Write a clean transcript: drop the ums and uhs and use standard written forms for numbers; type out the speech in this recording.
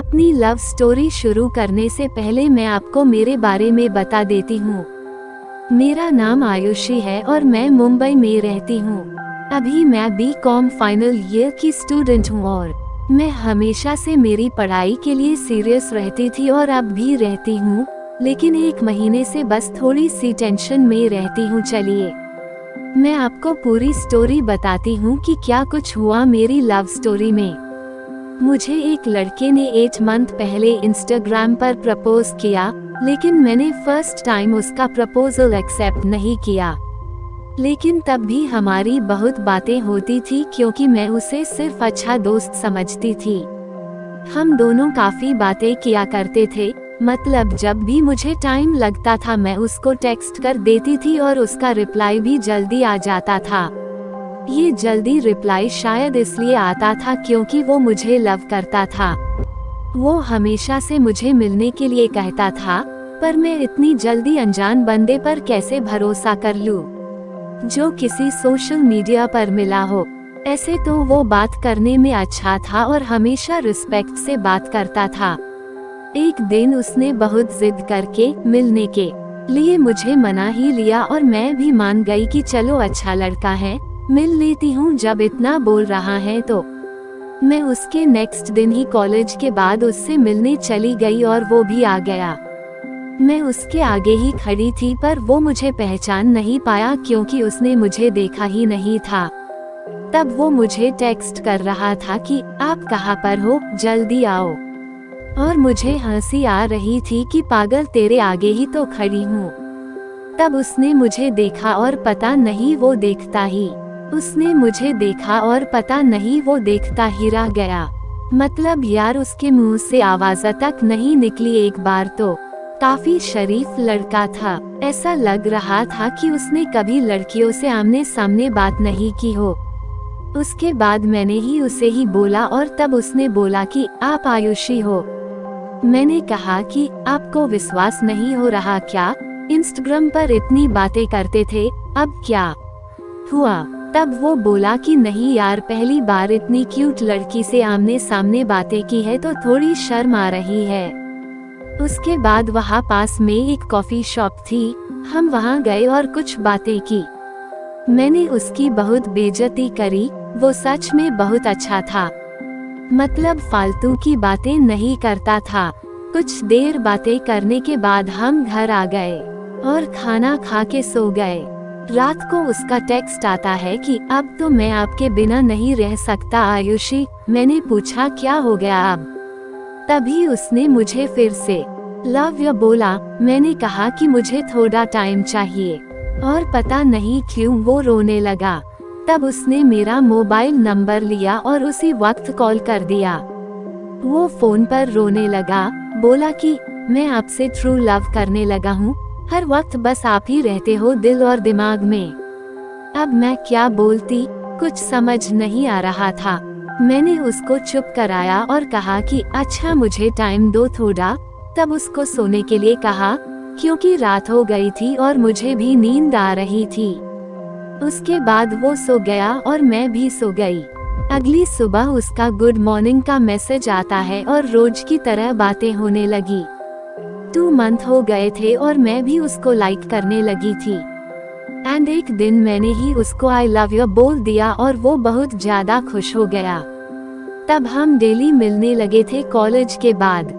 अपनी love story शुरू करने से पहले मैं आपको मेरे बारे में बता देती हूँ। मेरा नाम आयुषी है और मैं मुंबई में रहती हूँ। अभी मैं बीकॉम फाइनल ईयर की स्टूडेंट हूँ और मैं हमेशा से मेरी पढ़ाई के लिए सीरियस रहती थी और अब भी रहती हूँ, लेकिन 1 महीने से बस थोड़ी सी टेंशन में रहती हूँ। चलिए मैं आपको पूरी स्टोरी बताती हूँ कि क्या कुछ हुआ मेरी लव स्टोरी में। मुझे एक लड़के ने 8 मंथ पहले इंस्टाग्राम पर प्रपोज किया, लेकिन मैंने फर्स्ट टाइम उसका प्रपोजल एक्सेप्ट नहीं किया। लेकिन तब भी हमारी बहुत बातें होती थी क्योंकि मैं उसे सिर्फ अच्छा दोस्त समझती थी। हम दोनों काफी बातें किया करते थे, मतलब जब भी मुझे टाइम लगता था मैं उसको टेक्स्ट कर देती थी और उसका रिप्लाई भी जल्दी आ जाता था। ये जल्दी रिप्लाई शायद इसलिए आता था क्योंकि वो मुझे लव करता था। वो हमेशा से मुझे मिलने के लिए कहता था, पर मैं इतनी जल्दी अनजान बंदे पर कैसे भरोसा कर लूं, जो किसी सोशल मीडिया पर मिला हो। ऐसे तो वो बात करने में अच्छा था और हमेशा रिस्पेक्ट से बात करता था। एक दिन उसने बहुत जिद करके मिलने के लिए मुझे मना ही लिया और मैं भी मान गई कि चलो अच्छा लड़का है, मिल लेती हूँ जब इतना बोल रहा है तो। मैं उसके नेक्स्ट दिन ही कॉलेज के बाद उससे मिलने चली गई और वो भी आ गया। मैं उसके आगे ही खड़ी थी पर वो मुझे पहचान नहीं पाया क्योंकि उसने मुझे देखा ही नहीं था। तब वो मुझे टेक्स्ट कर रहा था कि आप कहाँ पर हो, जल्दी आओ। और मुझे हंसी आ रही थी कि पागल तेरे आगे ही तो खड़ी हूँ। तब उसने मुझे देखा और पता नहीं वो देखता ही उसने मुझे देखा और पता नहीं वो देखता ही रह गया। मतलब यार उसके मुंह से आवाज तक नहीं निकली एक बार तो। काफी शरीफ लड़का था, ऐसा लग रहा था कि उसने कभी लड़कियों से आमने सामने बात नहीं की हो। उसके बाद मैंने ही उसे ही बोला और तब उसने बोला कि आप आयुषी हो। मैंने कहा कि आपको विश्वास नहीं हो रहा क्या, इंस्टाग्राम पर इतनी बातें करते थे, अब क्या हुआ। तब वो बोला कि नहीं यार, पहली बार इतनी क्यूट लड़की से आमने सामने बातें की है तो थोड़ी शर्म आ रही है। उसके बाद वहाँ पास में एक कॉफी शॉप थी, हम वहाँ गए और कुछ बातें की। मैंने उसकी बहुत बेइज्जती करी, वो सच में बहुत अच्छा था, मतलब फालतू की बातें नहीं करता था। कुछ देर बातें करने के बाद हम घर आ गए और खाना खा के सो गए। रात को उसका टेक्स्ट आता है कि अब तो मैं आपके बिना नहीं रह सकता आयुषी। मैंने पूछा क्या हो गया अब। तभी उसने मुझे फिर से लव यू बोला। मैंने कहा कि मुझे थोड़ा टाइम चाहिए और पता नहीं क्यों वो रोने लगा। तब उसने मेरा मोबाइल नंबर लिया और उसी वक्त कॉल कर दिया। वो फोन पर रोने लगा, बोला कि मैं आपसे ट्रू लव करने लगा हूँ, हर वक्त बस आप ही रहते हो दिल और दिमाग में। अब मैं क्या बोलती, कुछ समझ नहीं आ रहा था। मैंने उसको चुप कराया और कहा कि अच्छा मुझे टाइम दो थोड़ा। तब उसको सोने के लिए कहा क्योंकि रात हो गई थी और मुझे भी नींद आ रही थी। उसके बाद वो सो गया और मैं भी सो गई। अगली सुबह उसका गुड मॉर्निंग का मैसेज आता है और रोज की तरह बातें होने लगी। 2 मंथ हो गए थे और मैं भी उसको लाइक करने लगी थी। एंड एक दिन मैंने ही उसको आई लव यू बोल दिया और वो बहुत ज्यादा खुश हो गया। तब हम डेली मिलने लगे थे कॉलेज के बाद।